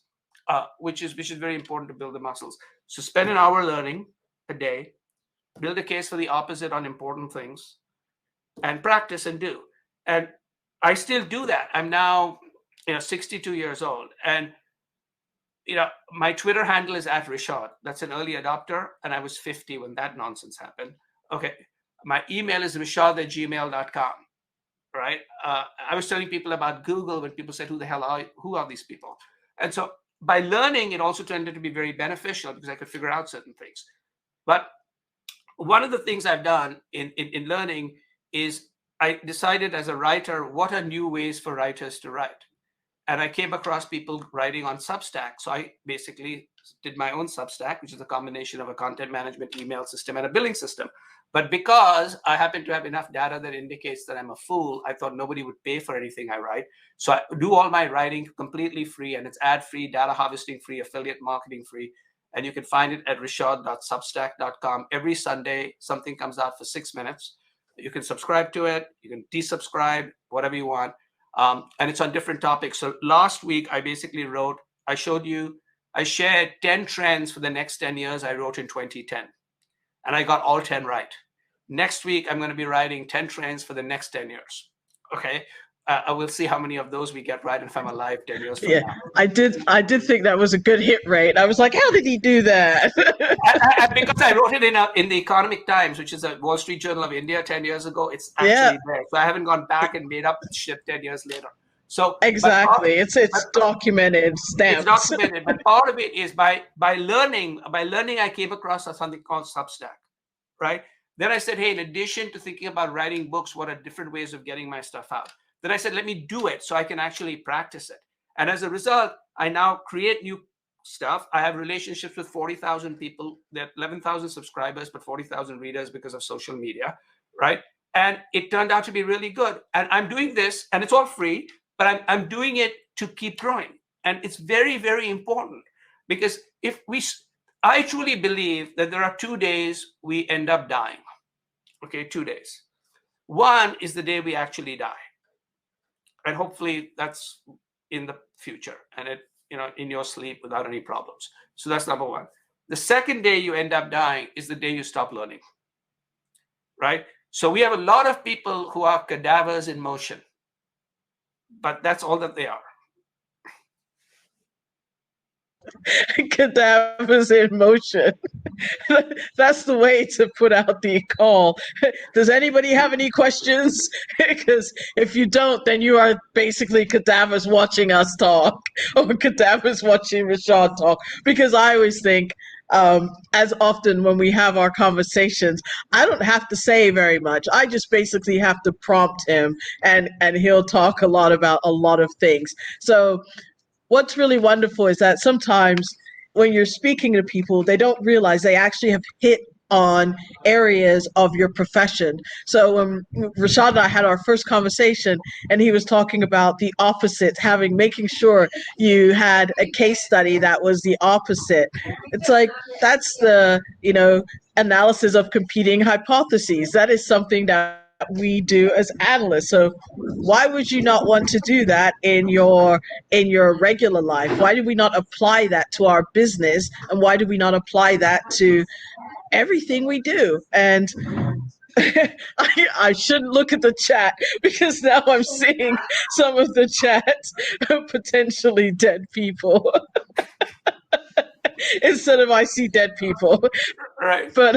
which is very important to build the muscles. So spend an hour learning a day, build a case for the opposite on important things, and practice and do. And I still do that. I'm now 62 years old, and my Twitter handle is @Rishad. That's an early adopter, and I was 50 when that nonsense happened. Okay, my email is rishad@gmail.com. Right? I was telling people about Google when people said, who are these people? And so by learning, it also tended to be very beneficial because I could figure out certain things. But one of the things I've done in learning is I decided as a writer, what are new ways for writers to write? And I came across people writing on Substack. So I basically did my own Substack, which is a combination of a content management email system and a billing system. But because I happen to have enough data that indicates that I'm a fool, I thought nobody would pay for anything I write. So I do all my writing completely free, and it's ad-free, data harvesting free, affiliate marketing free. And you can find it at rishad.substack.com. Every Sunday, something comes out for 6 minutes. You can subscribe to it. You can desubscribe, whatever you want. And it's on different topics. So last week, I basically I shared 10 trends for the next 10 years I wrote in 2010. And I got all 10 right. Next week, I'm going to be writing 10 trends for the next 10 years. Okay. I will see how many of those we get right and if I'm alive 10 years from now. I did think that was a good hit rate. I was like, how did he do that? Because I wrote it in the Economic Times, which is a Wall Street Journal of India 10 years ago. It's actually there. So I haven't gone back and made up shit 10 years later. So exactly, it's documented, stamped. It's documented, but part of it is by learning. By learning, I came across something called Substack, right? Then I said, hey, in addition to thinking about writing books, what are different ways of getting my stuff out? Then I said, let me do it so I can actually practice it. And as a result, I now create new stuff. I have relationships with 40,000 people. There are 11,000 subscribers, but 40,000 readers because of social media, right? And it turned out to be really good. And I'm doing this, and it's all free, but I'm doing it to keep growing. And it's very, very important because I truly believe that there are 2 days we end up dying. Okay, 2 days. One is the day we actually die. And hopefully that's in the future and in your sleep without any problems. So that's number one. The second day you end up dying is the day you stop learning, right? So we have a lot of people who are cadavers in motion. but that's all that they are. Cadavers in motion. That's the way to put out the call. Does anybody have any questions? Because if you don't, then you are basically cadavers watching us talk, or cadavers watching Rashad talk. Because I always think, as often when we have our conversations, I don't have to say very much. I just basically have to prompt him, and he'll talk a lot about a lot of things. So what's really wonderful is that sometimes when you're speaking to people, they don't realize they actually have hit on areas of your profession. So when Rashad and I had our first conversation, and he was talking about the opposite, making sure you had a case study that was the opposite. It's like, that's the, analysis of competing hypotheses. That is something that we do as analysts. So why would you not want to do that in your regular life? Why do we not apply that to our business, and why do we not apply that to everything we do? And I shouldn't look at the chat, because now I'm seeing some of the chat of potentially dead people instead of I see dead people. Right. But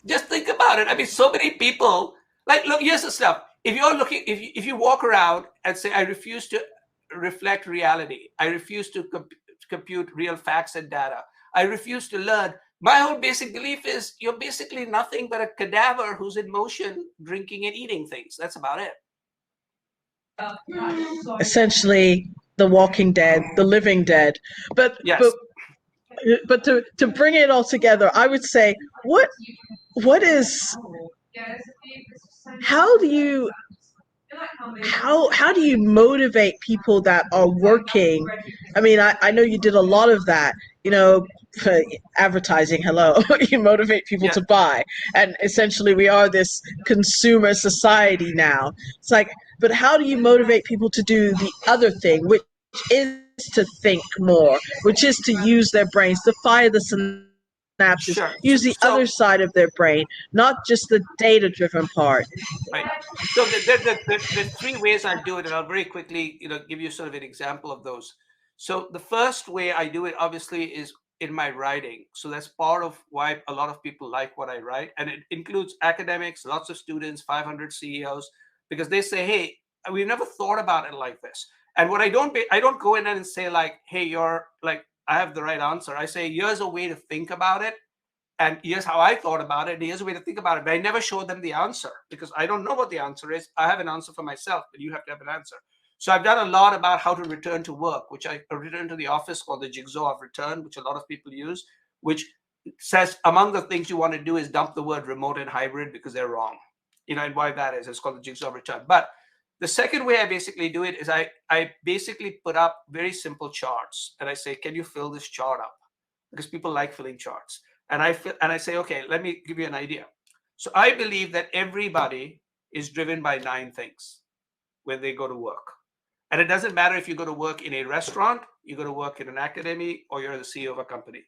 Just think about it. I mean, so many people, like, look, here's the stuff. If you're looking, if you walk around and say, I refuse to reflect reality, I refuse to compute real facts and data, I refuse to learn, my whole basic belief is you're basically nothing but a cadaver who's in motion, drinking and eating things. That's about it. Essentially, the Walking Dead, the living dead. But yes. But to bring it all together, I would say, what is, how do you motivate people that are working? I mean, I know you did a lot of that, advertising. Hello. You motivate people to buy, and essentially we are this consumer society now. It's like, but how do you motivate people to do the other thing, which is to think more, which is to use their brains, to fire the synapses, Sure. use the other side of their brain, not just the data-driven part. Right. So there's three ways I do it, and I'll very quickly, give you sort of an example of those. So the first way I do it, obviously, is in my writing. So that's part of why a lot of people like what I write, and it includes academics, lots of students, 500 CEOs, because they say, "Hey, we've never thought about it like this." And what I don't go in and say like, "Hey, you're like, I have the right answer." I say, "Here's a way to think about it, and here's how I thought about it, and here's a way to think about it." But I never show them the answer, because I don't know what the answer is. I have an answer for myself, but you have to have an answer. So I've done a lot about how to return to work, which I return to the office, called the jigsaw of return, which a lot of people use, which says among the things you want to do is dump the word remote and hybrid, because they're wrong. And why that is, it's called the jigsaw of return. But the second way I basically do it is I basically put up very simple charts, and I say, can you fill this chart up? Because people like filling charts. And I say, okay, let me give you an idea. So I believe that everybody is driven by 9 things when they go to work. And it doesn't matter if you go to work in a restaurant, you go to work in an academy, or you're the CEO of a company.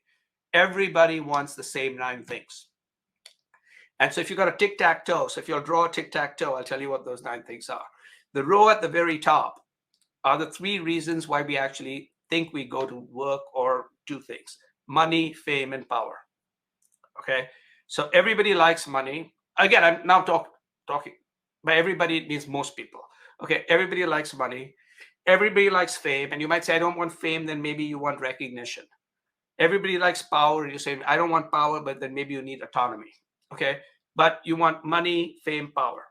Everybody wants the same 9 things. And so if you've got a tic-tac-toe, so if you'll draw a tic-tac-toe, I'll tell you what those 9 things are. The row at the very top are the 3 reasons why we actually think we go to work or do things: money, fame, and power. Okay, so everybody likes money. Again, I'm now talking, by everybody, it means most people. Okay, everybody likes money. Everybody likes fame. And you might say, I don't want fame, then maybe you want recognition. Everybody likes power. And you say, I don't want power, but then maybe you need autonomy. Okay, but you want money, fame, power.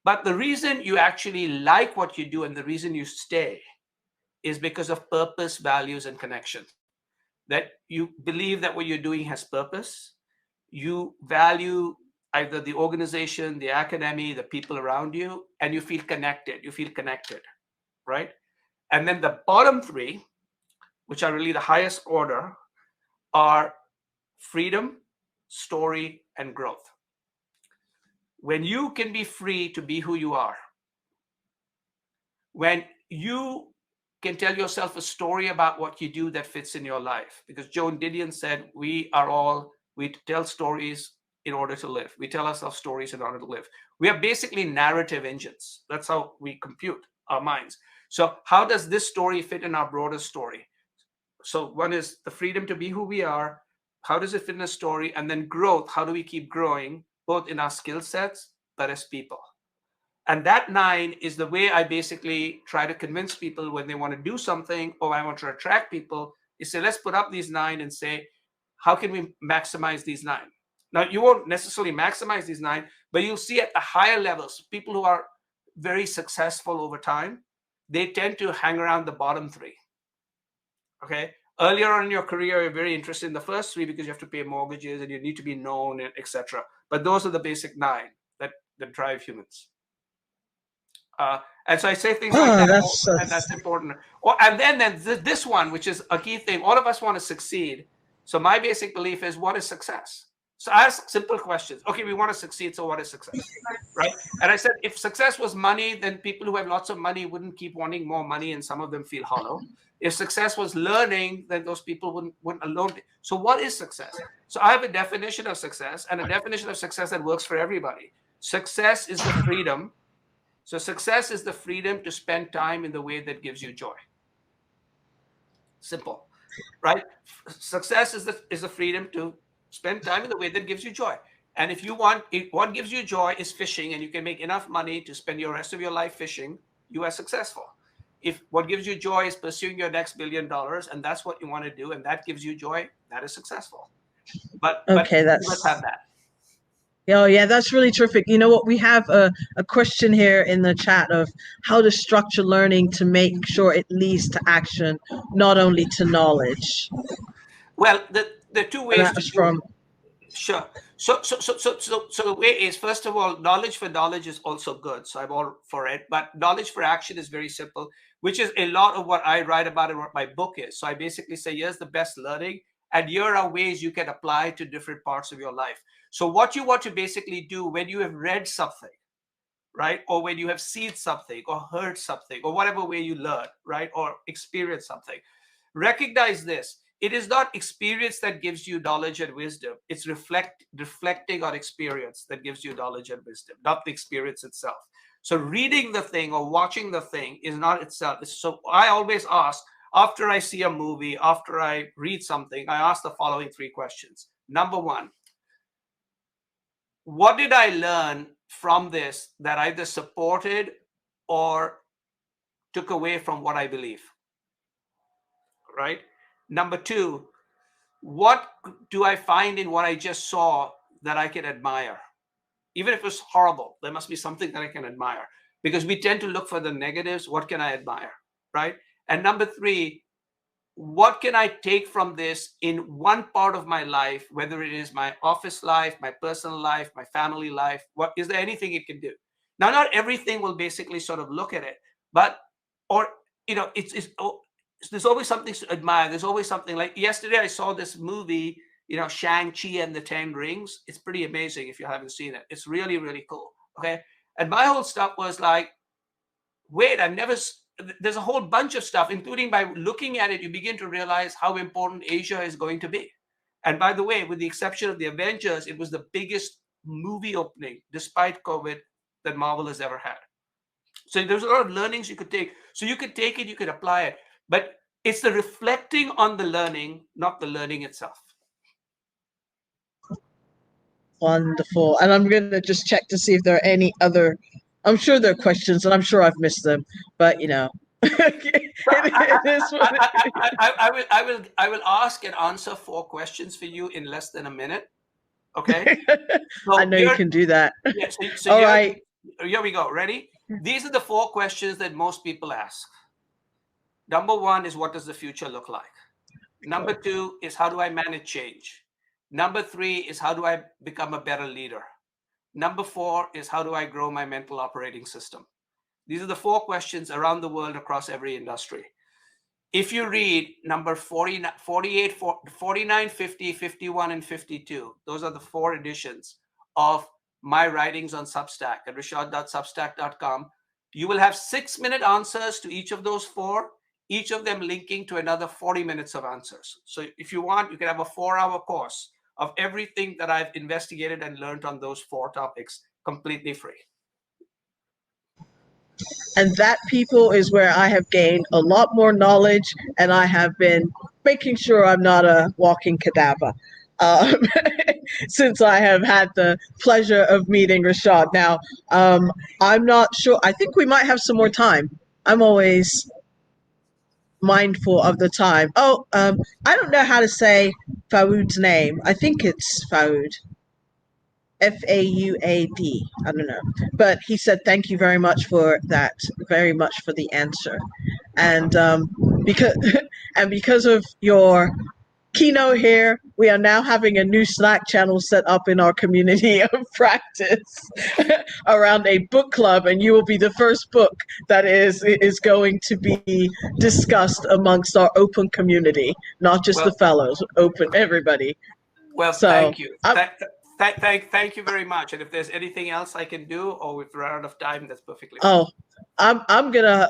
But the reason you actually like what you do, and the reason you stay, is because of purpose, values, and connection. That you believe that what you're doing has purpose. You value either the organization, the academy, the people around you, and you feel connected. You feel connected, right? And then the bottom 3, which are really the highest order, are freedom, story, and growth. When you can be free to be who you are, when you can tell yourself a story about what you do that fits in your life, because Joan Didion said, we tell stories in order to live. We tell ourselves stories in order to live. We are basically narrative engines. That's how we compute our minds. So how does this story fit in our broader story? So one is the freedom to be who we are. How does it fit in a story? And then growth. How do we keep growing, both in our skill sets, but as people? And that 9 is the way I basically try to convince people when they want to do something, or I want to attract people, is say, let's put up these 9 and say, how can we maximize these 9? Now, you won't necessarily maximize these 9, but you'll see at the higher levels, people who are very successful over time, they tend to hang around the bottom 3. Okay. Earlier on in your career, you're very interested in the first 3 because you have to pay mortgages and you need to be known, and etc. But those are the basic 9 that drive humans. And so I say things like that, and that's important. And then this one, which is a key thing, all of us want to succeed. So my basic belief is, what is success? So I ask simple questions. Okay, we want to succeed, so what is success? Right? And I said, if success was money, then people who have lots of money wouldn't keep wanting more money, and some of them feel hollow. If success was learning, then those people wouldn't alone. So what is success? So I have a definition of success, and a definition of success that works for everybody. Success is the freedom. So success is the freedom to spend time in the way that gives you joy. Simple, right? Success is the freedom to spend time in the way that gives you joy. And if what gives you joy is fishing, and you can make enough money to spend your rest of your life fishing, you are successful. If what gives you joy is pursuing your next $1 billion, and that's what you want to do, and that gives you joy, that is successful. But let's have that. Oh, yeah, that's really terrific. You know what? We have a question here in the chat of how to structure learning to make sure it leads to action, not only to knowledge. Well, the 2 ways to do it. Sure. So the way is, first of all, knowledge for knowledge is also good. So I'm all for it. But knowledge for action is very simple, which is a lot of what I write about and what my book is. So I basically say, here's the best learning, and here are ways you can apply to different parts of your life. So what you want to basically do when you have read something, right? Or when you have seen something or heard something, or whatever way you learn, right? Or experience something, recognize this. It is not experience that gives you knowledge and wisdom. It's reflecting on experience that gives you knowledge and wisdom, not the experience itself. So reading the thing or watching the thing is not itself. So I always ask, after I see a movie, after I read something, I ask the following 3 questions. Number 1, what did I learn from this that either supported or took away from what I believe? Right? Number 2, what do I find in what I just saw that I can admire? Even if it's horrible, there must be something that I can admire, because we tend to look for the negatives. What can I admire? Right? And number 3, what can I take from this in one part of my life, whether it is my office life, my personal life, my family life? What is there anything it can do? Now, not everything will basically sort of look at it, but, or, there's always something to admire. There's always something. Like yesterday, I saw this movie, Shang-Chi and the 10 Rings. It's pretty amazing if you haven't seen it. It's really, really cool. Okay. And my whole stuff was like, wait, there's a whole bunch of stuff, including by looking at it, you begin to realize how important Asia is going to be. And by the way, with the exception of the Avengers, it was the biggest movie opening, despite COVID, that Marvel has ever had. So there's a lot of learnings you could take. So you could take it, you could apply it. But it's the reflecting on the learning, not the learning itself. Wonderful. And I'm going to just check to see if there are any other, I'm sure there are questions, and I'm sure I've missed them, but I will ask and answer 4 questions for you in less than a minute. Okay. So I know you can do that. Yeah, so all right. Here we go. Ready? These are the 4 questions that most people ask. Number 1 is, what does the future look like? Number 2 is, how do I manage change? Number 3 is, how do I become a better leader? Number 4 is, how do I grow my mental operating system? These are the 4 questions around the world across every industry. If you read number 49, 50, 51, and 52, those are the 4 editions of my writings on Substack at rishad.substack.com. You will have 6-minute answers to each of those 4, each of them linking to another 40 minutes of answers. So if you want, you can have a 4-hour course of everything that I've investigated and learned on those 4 topics, completely free. And that, people, is where I have gained a lot more knowledge, and I have been making sure I'm not a walking cadaver. Um, since I have had the pleasure of meeting Rashad. Now, I'm not sure. I think we might have some more time. I'm always mindful of the time. Oh, I don't know how to say Faoud's name. I think it's Faoud. Fauad. I don't know. But he said, thank you very much for that, very much for the answer. And because of your keynote here, we are now having a new Slack channel set up in our community of practice around a book club, and you will be the first book that is going to be discussed amongst our open community, not just the fellows, open everybody. Well, So, thank you. Thank you very much. And if there's anything else I can do, or we've run out of time, that's perfectly fine. Oh, I'm gonna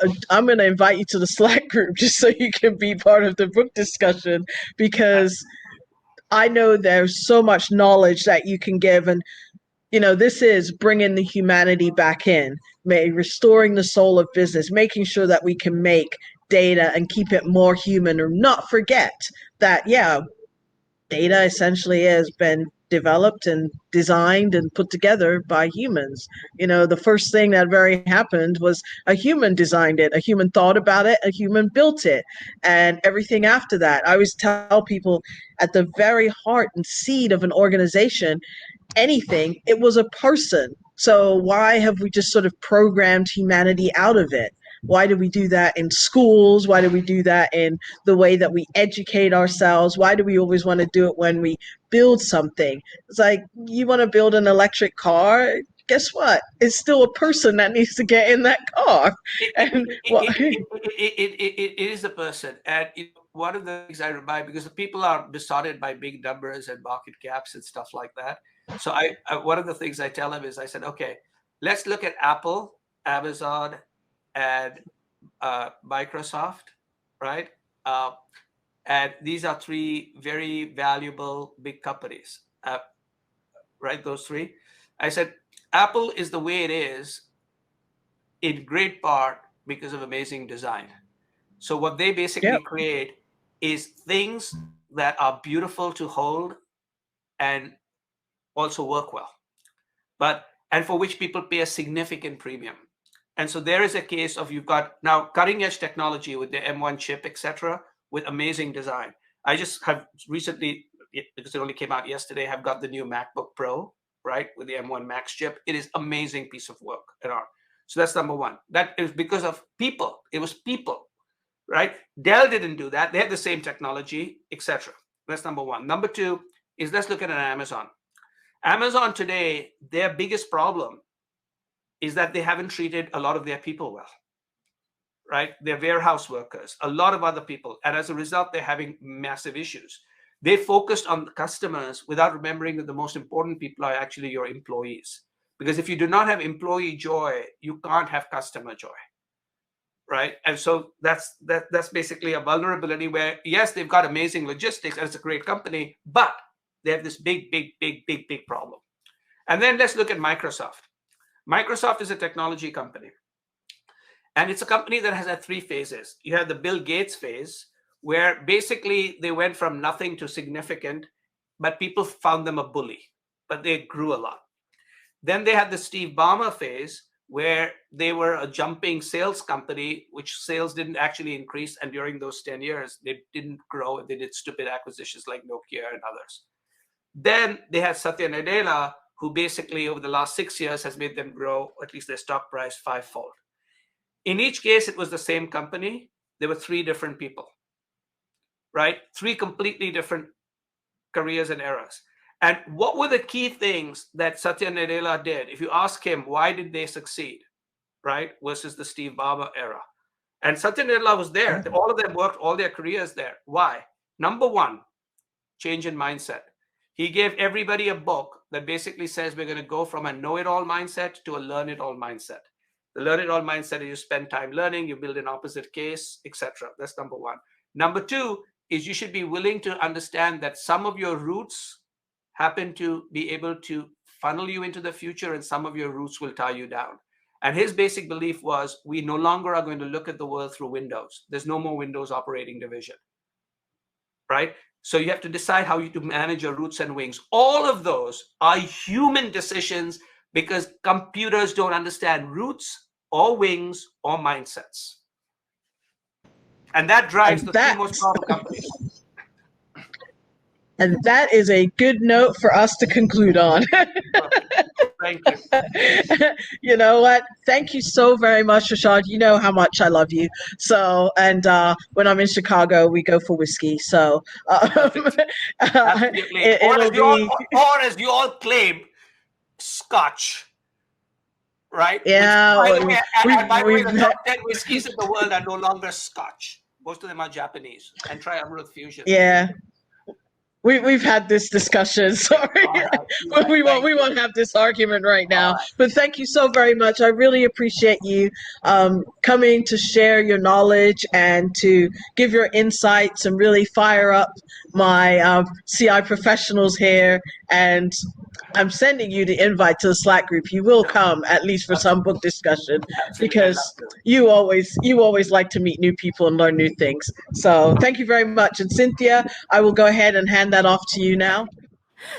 invite you to the Slack group just so you can be part of the book discussion, because I know there's so much knowledge that you can give, and this is bringing the humanity back in, restoring the soul of business, making sure that we can make data and keep it more human, or not forget that data essentially has been developed and designed and put together by humans. The first thing that happened was a human designed it, a human thought about it, a human built it, and everything after that. I always tell people, at the very heart and seed of an organization, anything, it was a person. So why have we just sort of programmed humanity out of it? Why do we do that in schools? Why do we do that in the way that we educate ourselves? Why do we always want to do it when we build something? It's like, you want to build an electric car? Guess what? It's still a person that needs to get in that car. It is a person. And one of the things I remind, because people are besotted by big numbers and market caps and stuff like that. So one of the things I tell them is, I said, okay, let's look at Apple, Amazon, and Microsoft, right? And these are 3 very valuable big companies, right? Those 3. I said, Apple is the way it is in great part because of amazing design. So what they basically create is things that are beautiful to hold and also work well, and for which people pay a significant premium. And so there is a case of, you've got now cutting edge technology with the M1 chip, etc., with amazing design. I just have recently, because it only came out yesterday, have got the new MacBook Pro, right, with the M1 Max chip. It is amazing piece of work and art. So that's number one. That is because of people. It was people, right? Dell didn't do that. They had the same technology, etc. That's number one. Number 2 is, let's look at an Amazon. Amazon today, their biggest problem is that they haven't treated a lot of their people well, right? Their warehouse workers, a lot of other people. And as a result, they're having massive issues. They focused on the customers without remembering that the most important people are actually your employees. Because if you do not have employee joy, you can't have customer joy, right? And so that's basically a vulnerability where, yes, they've got amazing logistics and it's a great company, but they have this big problem. And then let's look at Microsoft. Microsoft is a technology company. And it's a company that has had 3 phases. You have the Bill Gates phase, where basically they went from nothing to significant, but people found them a bully, but they grew a lot. Then they had the Steve Ballmer phase, where they were a jumping sales company, which sales didn't actually increase. And during those 10 years, they didn't grow. They did stupid acquisitions like Nokia and others. Then they had Satya Nadella, who basically over the last 6 years has made them grow, at least their stock price, 5-fold. In each case, it was the same company. There were 3 different people, right? 3 completely different careers and eras. And what were the key things that Satya Nadella did? If you ask him, why did they succeed, right? Versus the Steve Ballmer era. And Satya Nadella was there. All of them worked all their careers there. Why? Number 1, change in mindset. He gave everybody a book that basically says we're going to go from a know-it-all mindset to a learn-it-all mindset. The learn-it-all mindset is you spend time learning, you build an opposite case, etc. That's number 1. Number 2 is you should be willing to understand that some of your roots happen to be able to funnel you into the future, and some of your roots will tie you down. And his basic belief was, we no longer are going to look at the world through Windows. There's no more Windows operating division, right? So you have to decide how you to manage your roots and wings. All of those are human decisions, because computers don't understand roots or wings or mindsets. And that drives the three most powerful companies. And that is a good note for us to conclude on. Thank you. You know what? Thank you so very much, Rashad. You know how much I love you. So, and when I'm in Chicago, we go for whiskey. So, absolutely. Or as you all claim, Scotch. Right? Yeah. Which, by the way, the top 10 whiskeys in the world are no longer Scotch. Most of them are Japanese. And try Amrut Fusion. Yeah. We've had this discussion. Sorry, we won't have this argument right now. But thank you so very much. I really appreciate you coming to share your knowledge and to give your insights and really fire up my CI professionals here. And I'm sending you the invite to the Slack group. You will come at least for some book discussion, because you always like to meet new people and learn new things. So thank you very much. And Cynthia, I will go ahead and hand that off to you now.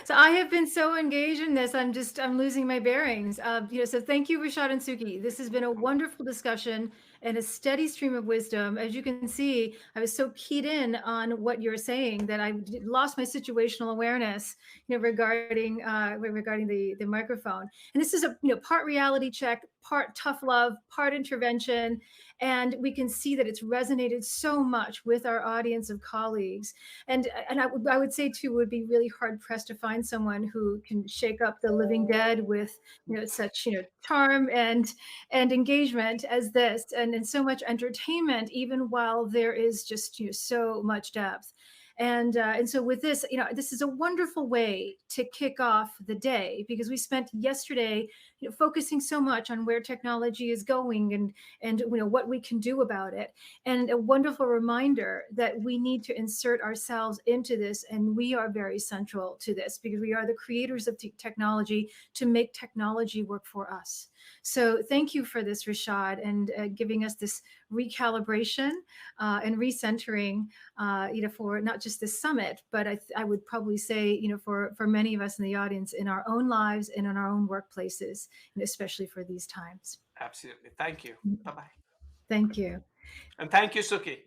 So I have been so engaged in this, I'm losing my bearings. So thank you, Rashad and Suki. This has been a wonderful discussion and a steady stream of wisdom. As you can see, I was so keyed in on what you're saying that I lost my situational awareness, regarding the microphone. And this is a part reality check, part tough love, part intervention. And we can see that it's resonated so much with our audience of colleagues. And I would say too, would be really hard pressed to find someone who can shake up the living dead with such charm and engagement as this, and so much entertainment, even while there is just so much depth. And so with this, this is a wonderful way to kick off the day, because we spent yesterday focusing so much on where technology is going and what we can do about it, and a wonderful reminder that we need to insert ourselves into this, and we are very central to this, because we are the creators of technology to make technology work for us. So thank you for this, Rashad, and giving us this recalibration and recentering, for not just this summit, but I would probably say, for many of us in the audience, in our own lives and in our own workplaces, and especially for these times. Absolutely. Thank you. Bye-bye. Thank you. And thank you, Suki.